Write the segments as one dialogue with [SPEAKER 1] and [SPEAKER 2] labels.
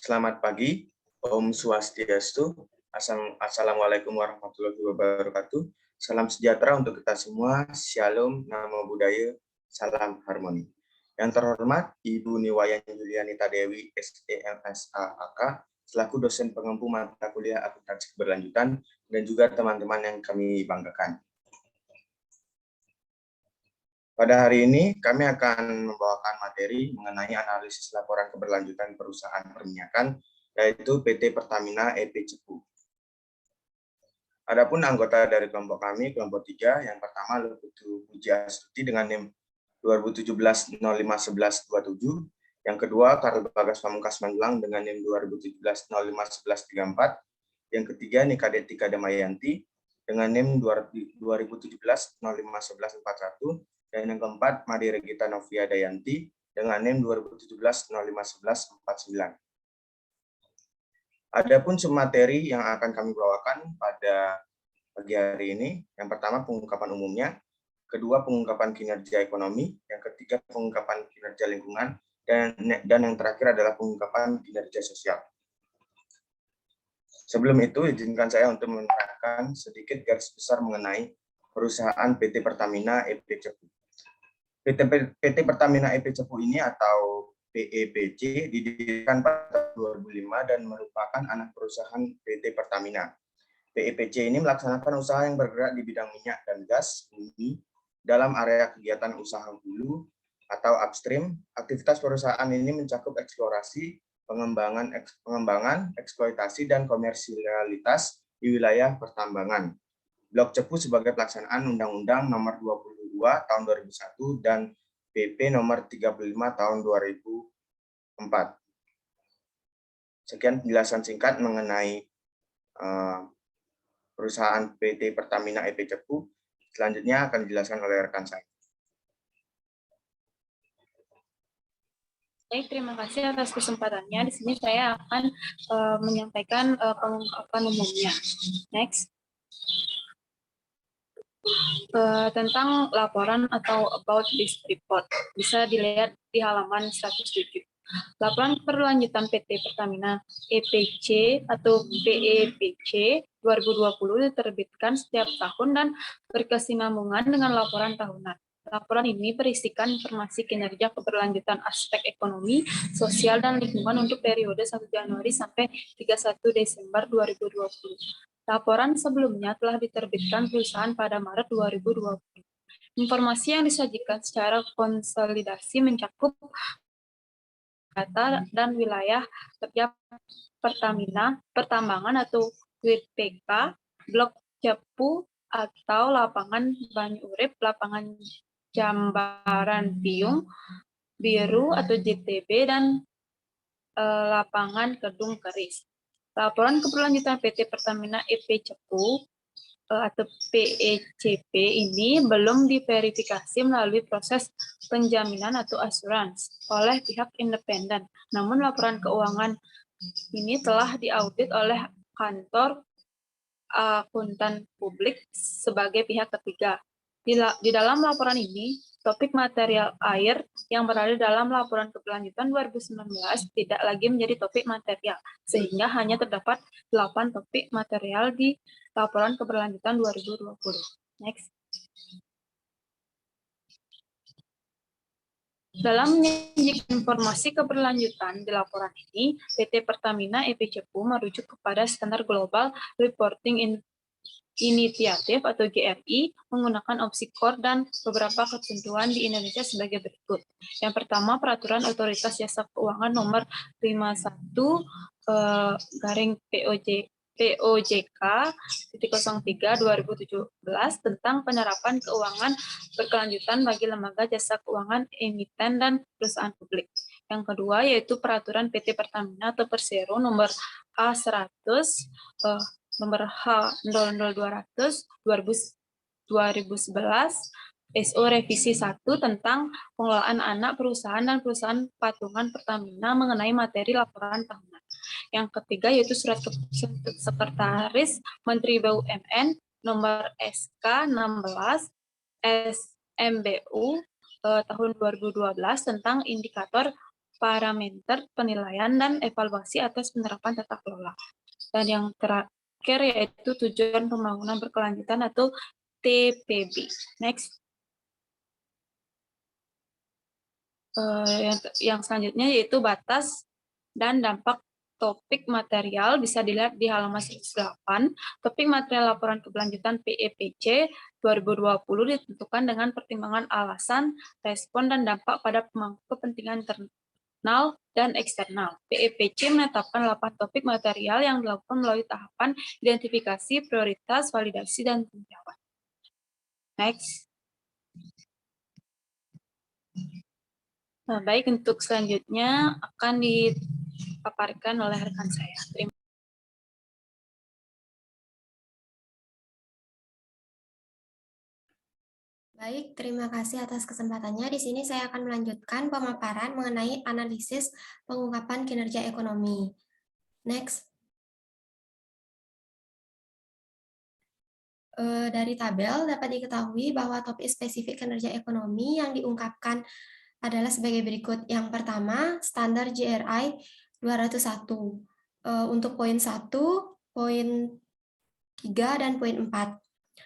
[SPEAKER 1] Selamat pagi, Om Swastiastu. Assalamualaikum warahmatullahi wabarakatuh. Salam sejahtera untuk kita semua. Shalom, Namo Buddhaya, salam harmoni. Yang terhormat Ibu Niwayan Julianita Dewi, SEMSA-AK, selaku dosen pengempu mata kuliah akuntansi keberlanjutan, dan juga teman-teman yang kami banggakan. Pada hari ini, kami akan membawakan materi mengenai analisis laporan keberlanjutan perusahaan perminyakan, yaitu PT Pertamina EP Cepu. Adapun anggota dari kelompok kami, kelompok 3, yang pertama Luputu Puji Astuti dengan NIM 2017-05-1127, yang kedua Karl Bagas Pamungkas Magelang dengan NIM 2017-05-1134, yang ketiga Nikade Tika Damayanti dengan NIM 2017-05-1141, dan yang keempat Madi Regita Novia Dayanti dengan NIM 2017-05-1149. Adapun materi yang akan kami bawakan pada pagi hari ini, yang pertama pengungkapan umumnya, kedua pengungkapan kinerja ekonomi, yang ketiga pengungkapan kinerja lingkungan, dan yang terakhir adalah pengungkapan kinerja sosial. Sebelum itu, izinkan saya untuk menerangkan sedikit garis besar mengenai perusahaan PT Pertamina EP Cepu. PT Pertamina EP Cepu ini atau PEPC didirikan pada 2005 dan merupakan anak perusahaan PT Pertamina. PEPC ini melaksanakan usaha yang bergerak di bidang minyak dan gas bumi dalam area kegiatan usaha hulu atau upstream. Aktivitas perusahaan ini mencakup eksplorasi, pengembangan, eksploitasi, dan komersialitas di wilayah pertambangan. Blok Cepu sebagai pelaksanaan Undang-Undang Nomor 22 Tahun 2001 dan PP Nomor 35 Tahun 2004. Sekian penjelasan singkat mengenai perusahaan PT Pertamina EP Cepu. Selanjutnya akan dijelaskan oleh rekan saya.
[SPEAKER 2] Baik, terima kasih atas kesempatannya. Di sini saya akan menyampaikan pengungkapan umumnya. Next. Tentang laporan atau about this report. Bisa dilihat di halaman 107. Laporan keberlanjutan PT Pertamina EPC atau PEPC 2020 diterbitkan setiap tahun dan berkesinambungan dengan laporan tahunan. Laporan ini berisikan informasi kinerja keberlanjutan aspek ekonomi, sosial, dan lingkungan untuk periode 1 Januari sampai 31 Desember 2020. Laporan sebelumnya telah diterbitkan perusahaan pada Maret 2020. Informasi yang disajikan secara konsolidasi mencakup data dan wilayah kerja Pertamina, pertambangan atau WPK, Blok Cepu atau lapangan Banyu Urip, lapangan Jambaran Piung, Biru atau JTB, dan lapangan Kedung Keris. Laporan keberlanjutan PT Pertamina EP Cepu atau PECP ini belum diverifikasi melalui proses penjaminan atau asuransi oleh pihak independen. Namun laporan keuangan ini telah diaudit oleh kantor akuntan publik sebagai pihak ketiga. Di dalam laporan ini, topik material air yang berada dalam laporan keberlanjutan 2019 tidak lagi menjadi topik material, sehingga hanya terdapat 8 topik material di laporan keberlanjutan 2020. Next. Dalam menyajikan informasi keberlanjutan di laporan ini, PT Pertamina EP Cepu merujuk kepada Standar Global Reporting Initiative atau GRI menggunakan opsi core dan beberapa ketentuan di Indonesia sebagai berikut. Yang pertama, Peraturan Otoritas Jasa Keuangan Nomor 51 POJK 03/2017 tentang penerapan keuangan berkelanjutan bagi lembaga jasa keuangan emiten dan perusahaan publik. Yang kedua yaitu Peraturan PT Pertamina atau Persero Nomor A100 nomor H00200 2011 SO Revisi 1 tentang pengelolaan anak perusahaan dan perusahaan patungan Pertamina mengenai materi laporan tahunan. Yang ketiga yaitu Surat Sekretaris Menteri BUMN nomor SK 16 SMBU tahun 2012 tentang indikator parameter penilaian dan evaluasi atas penerapan tata kelola. Dan yang terakhir yaitu tujuan pembangunan berkelanjutan atau TPB. Next. Yang selanjutnya yaitu batas dan dampak topik material bisa dilihat di halaman 108. Topik material laporan keberlanjutan PEPC 2020 ditentukan dengan pertimbangan alasan, respon, dan dampak pada pemangku kepentingan internal dan eksternal. PEPC menetapkan 8 topik material yang dilakukan melalui tahapan identifikasi, prioritas, validasi, dan tinjauan. Next. Nah, baik, untuk selanjutnya akan dipaparkan oleh rekan saya. Terima kasih.
[SPEAKER 3] Baik, terima kasih atas kesempatannya. Di sini saya akan melanjutkan pemaparan mengenai analisis pengungkapan kinerja ekonomi. Next. Dari tabel dapat diketahui bahwa topik spesifik kinerja ekonomi yang diungkapkan adalah sebagai berikut. Yang pertama, standar GRI 201. Untuk poin 1, poin 3, dan poin 4.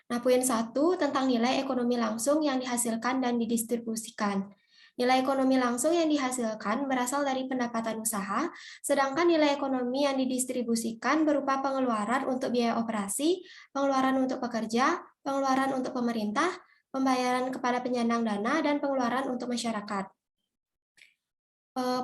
[SPEAKER 3] Nah, poin 1 tentang nilai ekonomi langsung yang dihasilkan dan didistribusikan. Nilai ekonomi langsung yang dihasilkan berasal dari pendapatan usaha, sedangkan nilai ekonomi yang didistribusikan berupa pengeluaran untuk biaya operasi, pengeluaran untuk pekerja, pengeluaran untuk pemerintah, pembayaran kepada penyandang dana, dan pengeluaran untuk masyarakat.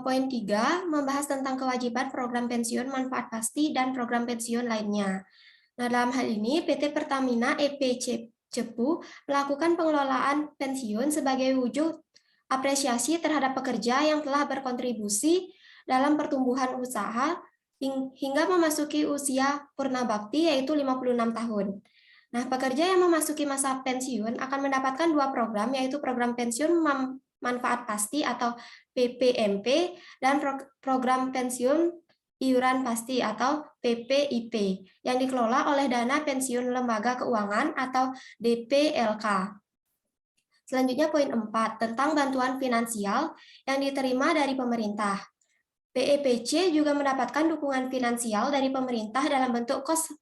[SPEAKER 3] Poin 3 membahas tentang kewajiban program pensiun manfaat pasti dan program pensiun lainnya. Nah, dalam hal ini PT Pertamina EP Cepu melakukan pengelolaan pensiun sebagai wujud apresiasi terhadap pekerja yang telah berkontribusi dalam pertumbuhan usaha hingga memasuki usia purna bakti yaitu 56 tahun. Nah, pekerja yang memasuki masa pensiun akan mendapatkan 2 program yaitu program pensiun manfaat pasti atau PPMP dan program pensiun iuran pasti atau PPIP yang dikelola oleh Dana Pensiun Lembaga Keuangan atau DPLK. Selanjutnya poin 4 tentang bantuan finansial yang diterima dari pemerintah. PEPC juga mendapatkan dukungan finansial dari pemerintah dalam bentuk cost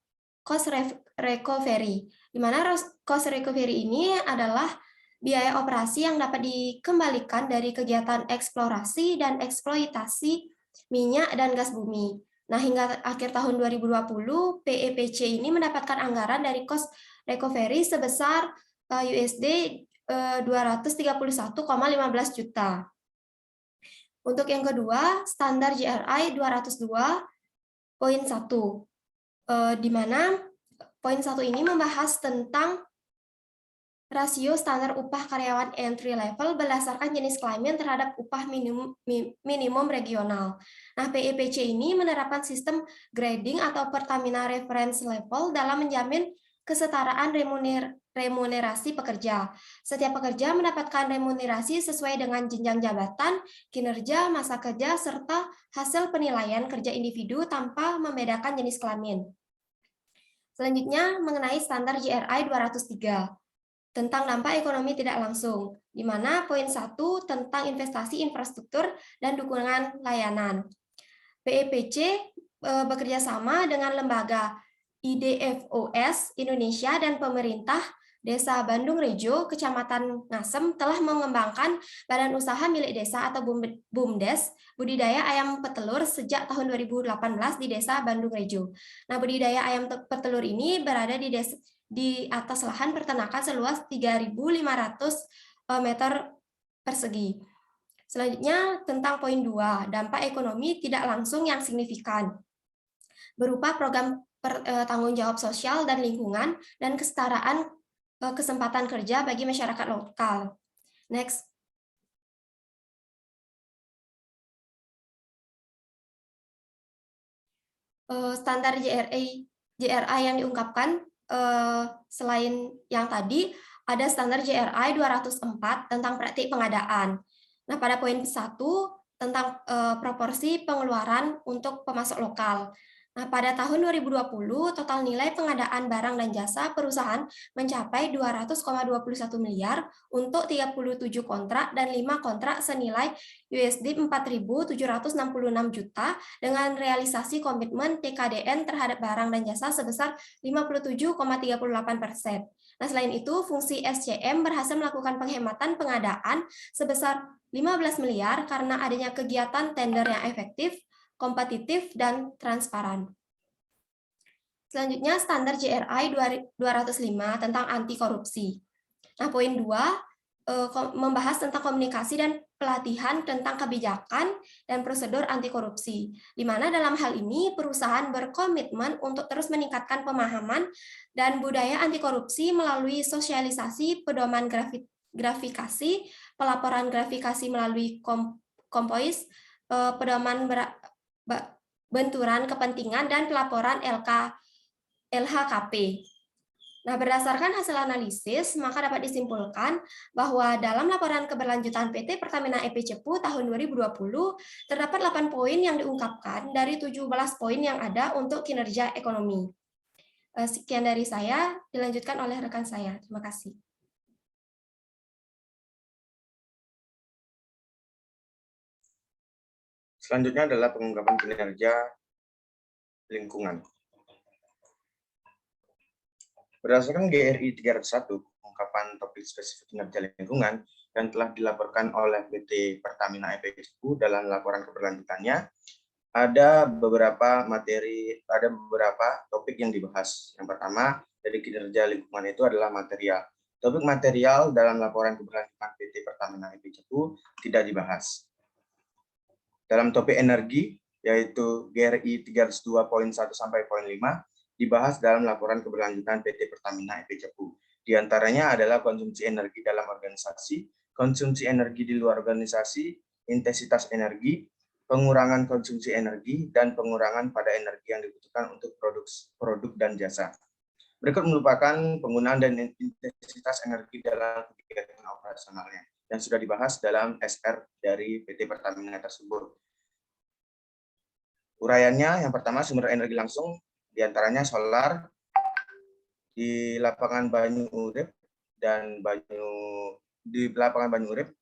[SPEAKER 3] recovery, di mana cost recovery ini adalah biaya operasi yang dapat dikembalikan dari kegiatan eksplorasi dan eksploitasi minyak dan gas bumi. Nah, hingga akhir tahun 2020, PEPC ini mendapatkan anggaran dari cost recovery sebesar USD 231,15 juta. Untuk yang kedua, standar GRI 202.1, di mana poin 1 ini membahas tentang rasio standar upah karyawan entry level berdasarkan jenis kelamin terhadap upah minimum regional. Nah, PEPC ini menerapkan sistem grading atau Pertamina Reference Level dalam menjamin kesetaraan remunerasi pekerja. Setiap pekerja mendapatkan remunerasi sesuai dengan jenjang jabatan, kinerja, masa kerja, serta hasil penilaian kerja individu tanpa membedakan jenis kelamin. Selanjutnya, mengenai standar GRI 203. Tentang dampak ekonomi tidak langsung, di mana poin 1 tentang investasi infrastruktur dan dukungan layanan. PEPC bekerja sama dengan lembaga IDFOS Indonesia dan pemerintah Desa Bandung Rejo, Kecamatan Ngasem telah mengembangkan badan usaha milik desa atau BUMDes budidaya ayam petelur sejak tahun 2018 di Desa Bandung Rejo. Nah, budidaya ayam petelur ini berada di atas lahan peternakan seluas 3.500 meter persegi. Selanjutnya tentang poin 2, dampak ekonomi tidak langsung yang signifikan berupa program tanggung jawab sosial dan lingkungan dan kesetaraan kesempatan kerja bagi masyarakat lokal. Next. Standar GRI yang diungkapkan selain yang tadi, ada standar GRI 204 tentang praktik pengadaan. Nah, pada poin 1 tentang proporsi pengeluaran untuk pemasok lokal. Nah, pada tahun 2020, total nilai pengadaan barang dan jasa perusahaan mencapai 200,21 miliar untuk 37 kontrak dan 5 kontrak senilai USD 4.766 juta dengan realisasi komitmen TKDN terhadap barang dan jasa sebesar 57,38%. Nah, selain itu, fungsi SCM berhasil melakukan penghematan pengadaan sebesar 15 miliar karena adanya kegiatan tender yang efektif, kompetitif, dan transparan. Selanjutnya, standar GRI 205 tentang anti korupsi. Nah, poin 2 membahas tentang komunikasi dan pelatihan tentang kebijakan dan prosedur anti korupsi, di mana dalam hal ini perusahaan berkomitmen untuk terus meningkatkan pemahaman dan budaya anti korupsi melalui sosialisasi pedoman grafikasi, pelaporan grafikasi melalui kompois, pedoman benturan kepentingan, dan pelaporan LHKP. Nah, berdasarkan hasil analisis, maka dapat disimpulkan bahwa dalam laporan keberlanjutan PT Pertamina EP Cepu tahun 2020, terdapat 8 poin yang diungkapkan dari 17 poin yang ada untuk kinerja ekonomi. Sekian dari saya, dilanjutkan oleh rekan saya. Terima kasih.
[SPEAKER 1] Selanjutnya adalah pengungkapan kinerja lingkungan. Berdasarkan GRI 301, pengungkapan topik spesifik kinerja lingkungan yang telah dilaporkan oleh PT Pertamina EP Cepu dalam laporan keberlanjutannya, ada beberapa topik yang dibahas. Yang pertama, dari kinerja lingkungan itu adalah material. Topik material dalam laporan keberlanjutan PT Pertamina EP Cepu tidak dibahas. Dalam topik energi, yaitu GRI 302.1 sampai poin 5, dibahas dalam laporan keberlanjutan PT Pertamina EP Cepu. Di antaranya adalah konsumsi energi dalam organisasi, konsumsi energi di luar organisasi, intensitas energi, pengurangan konsumsi energi, dan pengurangan pada energi yang dibutuhkan untuk produk dan jasa. Berikut merupakan penggunaan dan intensitas energi dalam kegiatan operasionalnya yang sudah dibahas dalam SR dari PT Pertamina tersebut. Uraiannya, yang pertama, sumber energi langsung, diantaranya solar di lapangan Banyu Urip dan di lapangan Banyu Urip.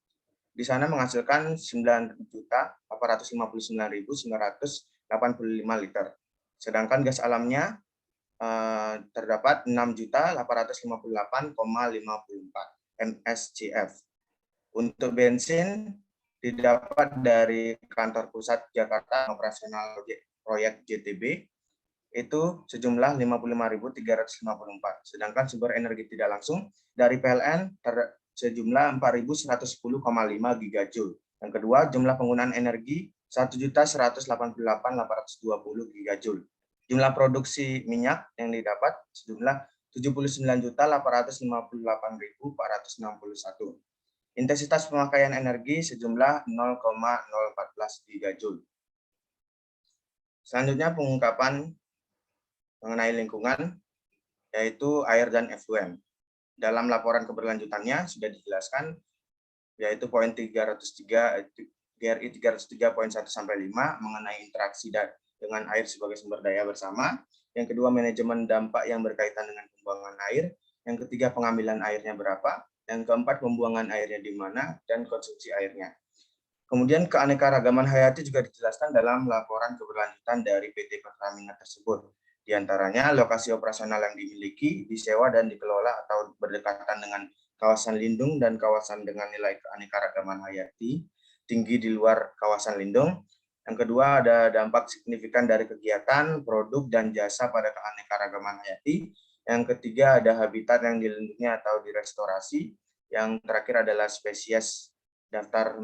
[SPEAKER 1] Di sana menghasilkan 9.859.985 liter. Sedangkan gas alamnya terdapat 6.858,54 MSCF. Untuk bensin didapat dari kantor pusat Jakarta operasional proyek JTB itu sejumlah 55.354. Sedangkan sumber energi tidak langsung dari PLN sejumlah 4.110,5 gigajoule. Yang kedua, jumlah penggunaan energi 1.188.820 gigajoule. Jumlah produksi minyak yang didapat sejumlah 79.858.461. Intensitas pemakaian energi sejumlah 0,014 gigajoule. Selanjutnya pengungkapan mengenai lingkungan, yaitu air dan effluent. Dalam laporan keberlanjutannya sudah dijelaskan, yaitu poin 303, GRI 303.1 sampai 5 mengenai interaksi dengan air sebagai sumber daya bersama. Yang kedua, manajemen dampak yang berkaitan dengan pembuangan air. Yang ketiga, pengambilan airnya berapa. Yang keempat, pembuangan airnya di mana dan konsumsi airnya. Kemudian keanekaragaman hayati juga dijelaskan dalam laporan keberlanjutan dari PT Pertamina tersebut. Di antaranya lokasi operasional yang dimiliki, disewa dan dikelola atau berdekatan dengan kawasan lindung dan kawasan dengan nilai keanekaragaman hayati tinggi di luar kawasan lindung. Yang kedua, ada dampak signifikan dari kegiatan, produk, dan jasa pada keanekaragaman hayati. Yang ketiga, ada habitat yang dilindungi atau direstorasi. Yang terakhir adalah spesies daftar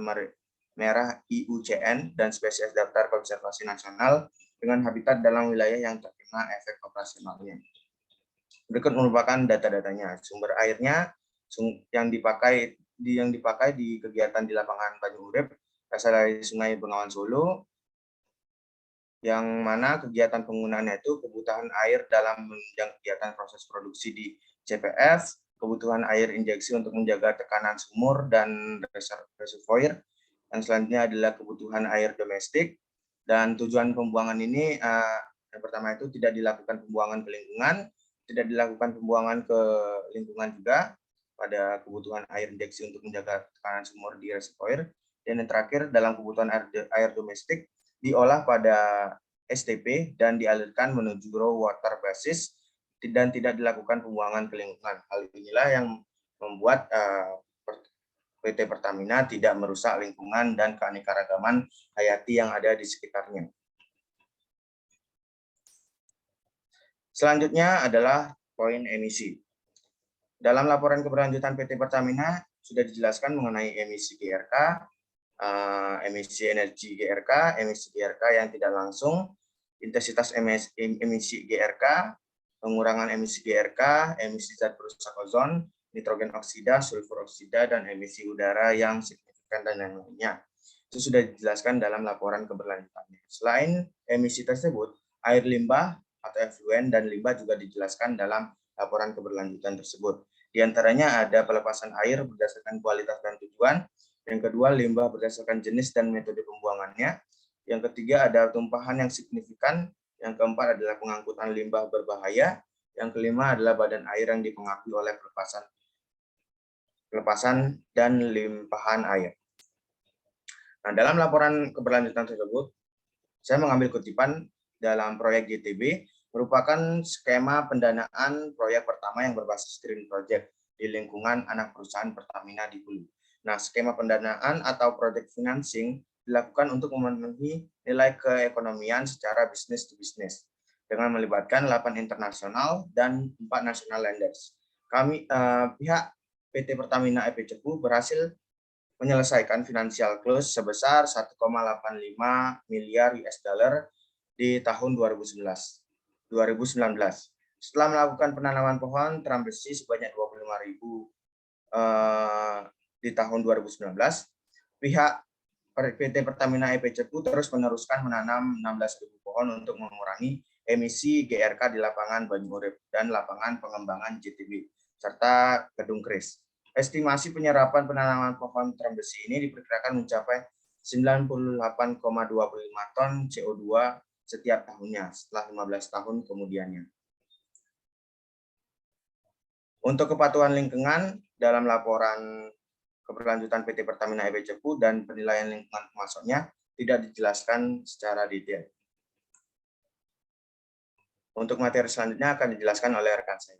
[SPEAKER 1] merah IUCN dan spesies daftar konservasi nasional dengan habitat dalam wilayah yang terkena efek operasionalnya. Berikut merupakan data-datanya. Sumber airnya yang dipakai di kegiatan di lapangan Banyu Urip berasal dari Sungai Bengawan Solo, yang mana kegiatan penggunaannya itu kebutuhan air dalam menunjang kegiatan proses produksi di CPF, kebutuhan air injeksi untuk menjaga tekanan sumur dan reservoir, yang selanjutnya adalah kebutuhan air domestik, dan tujuan pembuangan ini Yang pertama itu tidak dilakukan pembuangan ke lingkungan, tidak dilakukan pembuangan ke lingkungan juga pada kebutuhan air injeksi untuk menjaga tekanan sumur di reservoir. Dan yang terakhir, dalam kebutuhan air domestik, diolah pada STP dan dialirkan menuju raw water basis dan tidak dilakukan pembuangan ke lingkungan. Hal inilah yang membuat PT Pertamina tidak merusak lingkungan dan keanekaragaman hayati yang ada di sekitarnya. Selanjutnya adalah poin emisi. Dalam laporan keberlanjutan PT Pertamina sudah dijelaskan mengenai emisi GRK, emisi energi GRK, emisi GRK yang tidak langsung, intensitas emisi GRK, pengurangan emisi GRK, emisi zat perusak ozon, nitrogen oksida, sulfur oksida, dan emisi udara yang signifikan dan yang lainnya. Itu sudah dijelaskan dalam laporan keberlanjutannya. Selain emisi tersebut, air limbah atau efluen dan limbah juga dijelaskan dalam laporan keberlanjutan tersebut. Di antaranya ada pelepasan air berdasarkan kualitas dan tujuan. Yang kedua, limbah berdasarkan jenis dan metode pembuangannya. Yang ketiga, ada tumpahan yang signifikan. Yang keempat adalah pengangkutan limbah berbahaya. Yang kelima adalah badan air yang dipengaruhi oleh pelepasan dan limpahan air. Nah, dalam laporan keberlanjutan tersebut, saya mengambil kutipan dalam proyek GTB merupakan skema pendanaan proyek pertama yang berbasis Green Project di lingkungan anak perusahaan Pertamina di Hulu. Nah, skema pendanaan atau project financing dilakukan untuk memenuhi nilai keekonomian secara business to business dengan melibatkan 8 internasional dan 4 national lenders. Pihak PT Pertamina EP Cepu berhasil menyelesaikan financial close sebesar 1,85 miliar US dollar di tahun 2019. Setelah melakukan penanaman pohon teram besi sebanyak 25.000 di tahun 2019, pihak PT Pertamina EP Cepu terus meneruskan menanam 16.000 pohon untuk mengurangi emisi GRK di lapangan Banyuurip dan lapangan pengembangan JTB serta Gedung Kris. Estimasi penyerapan penanaman pohon teram besi ini diperkirakan mencapai 98,25 ton CO2 setiap tahunnya setelah 15 tahun kemudiannya. Untuk kepatuhan lingkungan dalam laporan keberlanjutan PT Pertamina EP Cepu dan penilaian lingkungan pemasoknya tidak dijelaskan secara detail. Untuk materi selanjutnya akan dijelaskan oleh rekan saya.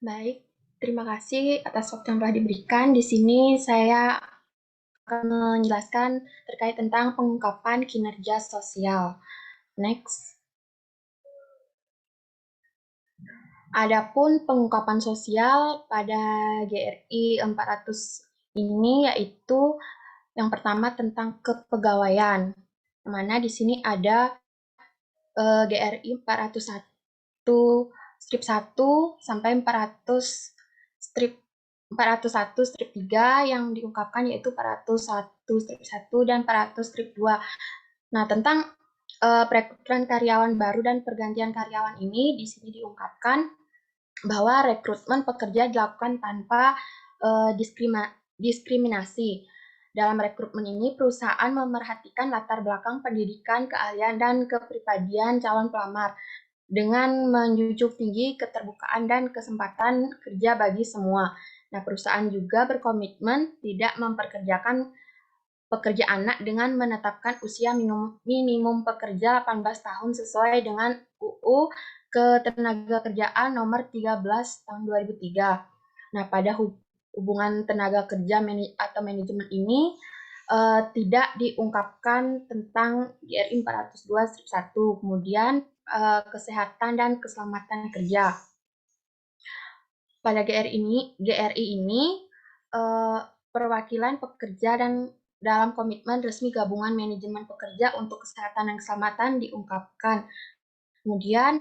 [SPEAKER 4] Baik, terima kasih atas waktu yang telah diberikan. Di sini saya akan menjelaskan terkait tentang pengungkapan kinerja sosial. Next. Adapun pengungkapan sosial pada GRI 400 ini yaitu yang pertama tentang kepegawaian. Mana di sini ada GRI 401 strip 1 sampai 401 strip 3 yang diungkapkan yaitu 401 strip 1 dan 400 strip 2. Nah, tentang perekrutan karyawan baru dan pergantian karyawan ini di sini diungkapkan bahwa rekrutmen pekerja dilakukan tanpa diskriminasi. Dalam rekrutmen ini, perusahaan memerhatikan latar belakang pendidikan, keahlian, dan kepribadian calon pelamar dengan menjunjung tinggi keterbukaan dan kesempatan kerja bagi semua. Nah, perusahaan juga berkomitmen tidak memperkerjakan pekerja anak dengan menetapkan usia minimum pekerja 18 tahun sesuai dengan UU Ketenagakerjaan nomor 13 tahun 2003. Nah, pada hubungan tenaga kerja atau manajemen ini tidak diungkapkan tentang GRI 402 strip 1. Kemudian kesehatan dan keselamatan kerja. Pada GRI ini perwakilan pekerja dan dalam komitmen resmi gabungan manajemen pekerja untuk kesehatan dan keselamatan diungkapkan. Kemudian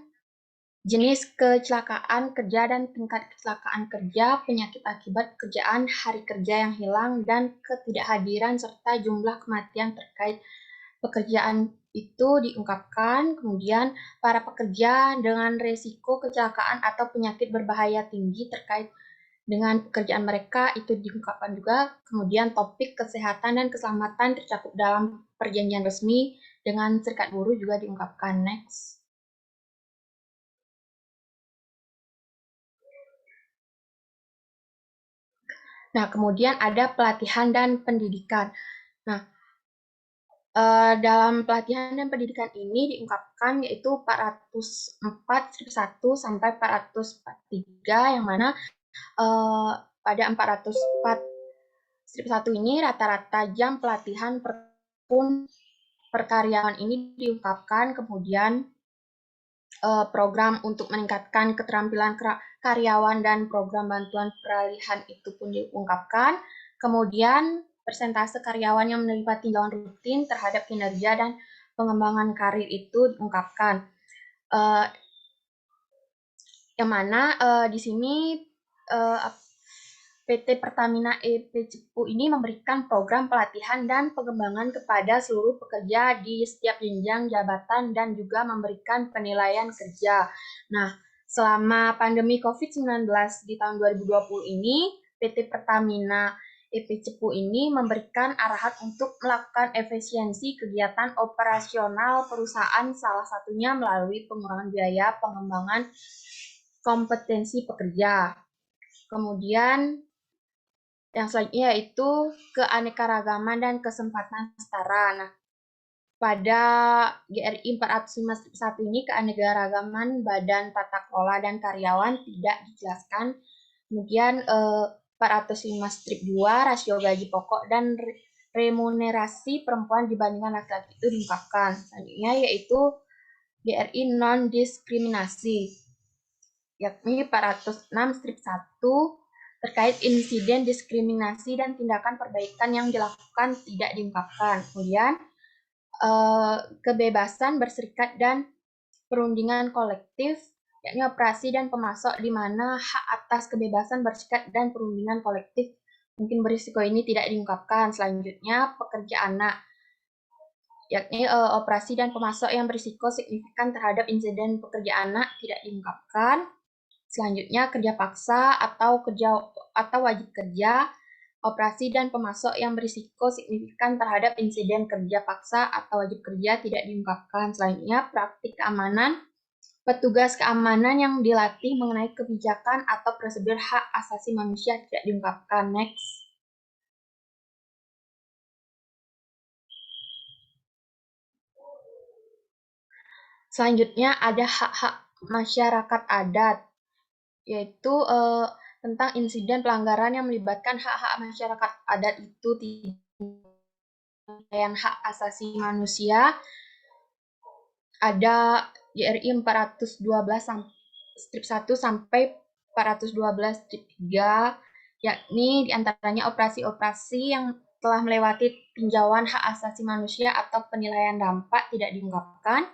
[SPEAKER 4] jenis kecelakaan kerja dan tingkat kecelakaan kerja, penyakit akibat pekerjaan, hari kerja yang hilang, dan ketidakhadiran serta jumlah kematian terkait pekerjaan itu diungkapkan. Kemudian para pekerja dengan resiko kecelakaan atau penyakit berbahaya tinggi terkait dengan pekerjaan mereka itu diungkapkan juga. Kemudian topik kesehatan dan keselamatan tercakup dalam perjanjian resmi dengan serikat buruh juga diungkapkan. Next. Nah, kemudian ada pelatihan dan pendidikan. Nah, dalam pelatihan dan pendidikan ini diungkapkan yaitu 404/1 sampai 443, yang mana pada 404/1 ini rata-rata jam pelatihan per tahun perkaryawan ini diungkapkan. Kemudian program untuk meningkatkan keterampilan karyawan dan program bantuan peralihan itu pun diungkapkan. Kemudian persentase karyawan yang menerima tinjauan rutin terhadap kinerja dan pengembangan karir itu diungkapkan. Yang mana di sini PT Pertamina EP Cepu ini memberikan program pelatihan dan pengembangan kepada seluruh pekerja di setiap jenjang jabatan dan juga memberikan penilaian kerja. Nah, selama pandemi COVID-19 di tahun 2020 ini, PT Pertamina EP Cepu ini memberikan arahan untuk melakukan efisiensi kegiatan operasional perusahaan, salah satunya melalui pengurangan biaya pengembangan kompetensi pekerja. Kemudian yang selanjutnya yaitu keanekaragaman dan kesempatan setara. Nah, pada GRI 405/1 ini keanekaragaman badan tata kelola dan karyawan tidak dijelaskan. Kemudian 405/2 rasio gaji pokok dan remunerasi perempuan dibandingkan laki-laki itu diungkapkan. Selanjutnya yaitu GRI non-diskriminasi, yakni 406/1 terkait insiden diskriminasi dan tindakan perbaikan yang dilakukan tidak diungkapkan. Kemudian kebebasan berserikat dan perundingan kolektif, yakni operasi dan pemasok, di mana hak atas kebebasan berserikat dan perundingan kolektif mungkin berisiko ini tidak diungkapkan. Selanjutnya pekerja anak, yakni operasi dan pemasok yang berisiko signifikan terhadap insiden pekerja anak tidak diungkapkan. Selanjutnya kerja paksa atau wajib kerja, operasi dan pemasok yang berisiko signifikan terhadap insiden kerja paksa atau wajib kerja tidak diungkapkan. Selanjutnya praktik keamanan, petugas keamanan yang dilatih mengenai kebijakan atau prosedur hak asasi manusia tidak diungkapkan. Next. Selanjutnya ada hak-hak masyarakat adat, yaitu tentang insiden pelanggaran yang melibatkan hak-hak masyarakat adat itu yang hak asasi manusia. Ada GRI 412/1 sampai 412/3, yakni diantaranya operasi-operasi yang telah melewati tinjauan hak asasi manusia atau penilaian dampak tidak diungkapkan,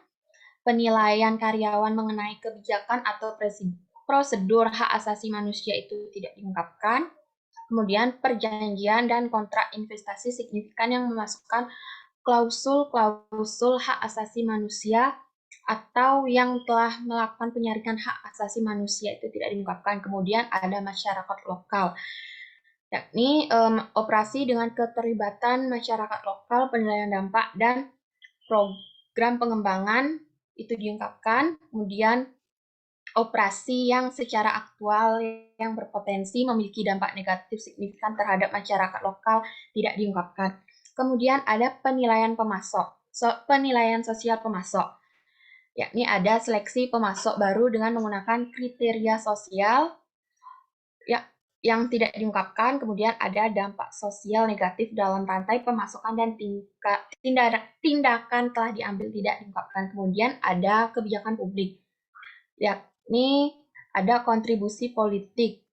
[SPEAKER 4] penilaian karyawan mengenai kebijakan atau prosedur hak asasi manusia itu tidak diungkapkan. Kemudian perjanjian dan kontrak investasi signifikan yang memasukkan klausul-klausul hak asasi manusia atau yang telah melakukan penyaringan hak asasi manusia itu tidak diungkapkan. Kemudian ada masyarakat lokal, yakni operasi dengan keterlibatan masyarakat lokal, penilaian dampak, dan program pengembangan itu diungkapkan. Kemudian operasi yang secara aktual yang berpotensi memiliki dampak negatif signifikan terhadap masyarakat lokal tidak diungkapkan. Kemudian ada penilaian pemasok, penilaian sosial pemasok, yakni ada seleksi pemasok baru dengan menggunakan kriteria sosial yang tidak diungkapkan. Kemudian ada dampak sosial negatif dalam rantai pemasokan dan tindakan telah diambil tidak diungkapkan. Kemudian ada kebijakan publik, yakni ada kontribusi politik.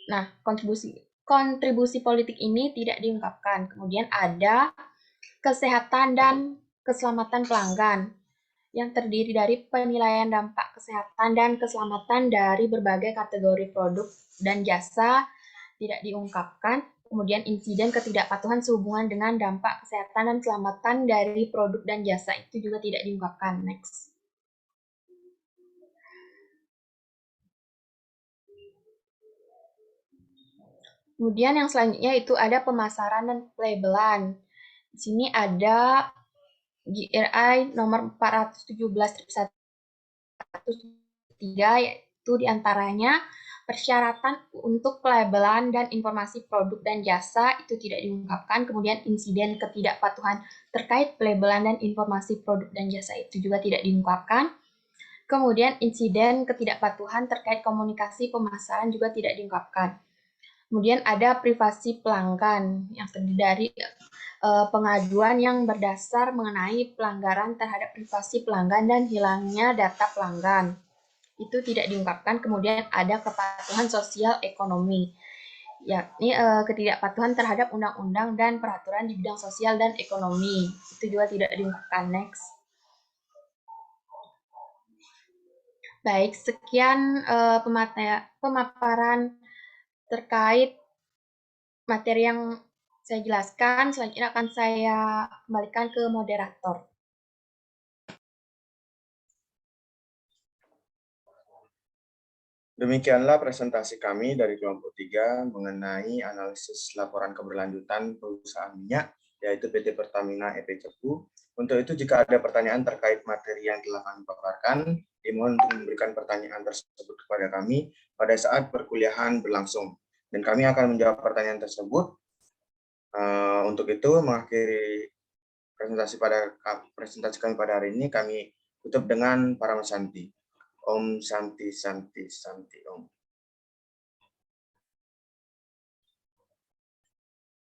[SPEAKER 4] Nah, kontribusi politik ini tidak diungkapkan. Kemudian ada kesehatan dan keselamatan pelanggan, yang terdiri dari penilaian dampak kesehatan dan keselamatan dari berbagai kategori produk dan jasa tidak diungkapkan. Kemudian insiden ketidakpatuhan sehubungan dengan dampak kesehatan dan keselamatan dari produk dan jasa itu juga tidak diungkapkan. Next. Kemudian yang selanjutnya itu ada pemasaran dan pelabelan. Di sini ada GRI nomor 417/103, yaitu diantaranya persyaratan untuk pelabelan dan informasi produk dan jasa itu tidak diungkapkan. Kemudian insiden ketidakpatuhan terkait pelabelan dan informasi produk dan jasa itu juga tidak diungkapkan. Kemudian insiden ketidakpatuhan terkait komunikasi pemasaran juga tidak diungkapkan. Kemudian ada privasi pelanggan yang terdiri dari pengaduan yang berdasar mengenai pelanggaran terhadap privasi pelanggan dan hilangnya data pelanggan. Itu tidak diungkapkan. Kemudian ada kepatuhan sosial ekonomi, yakni ketidakpatuhan terhadap undang-undang dan peraturan di bidang sosial dan ekonomi. Itu juga tidak diungkapkan. Next. Baik, sekian pemaparan terkait materi yang saya jelaskan. Selanjutnya akan saya kembalikan ke moderator.
[SPEAKER 1] Demikianlah presentasi kami dari kelompok 3 mengenai analisis laporan keberlanjutan perusahaan minyak, yaitu PT Pertamina EP Cepu. Untuk itu, jika ada pertanyaan terkait materi yang telah kami paparkan, dimohon untuk memberikan pertanyaan tersebut kepada kami pada saat perkuliahan berlangsung. Dan kami akan menjawab pertanyaan tersebut. Untuk itu, mengakhiri presentasi kami pada hari ini, kami tutup dengan Paramasanti. Om Santi Santi Santi Om.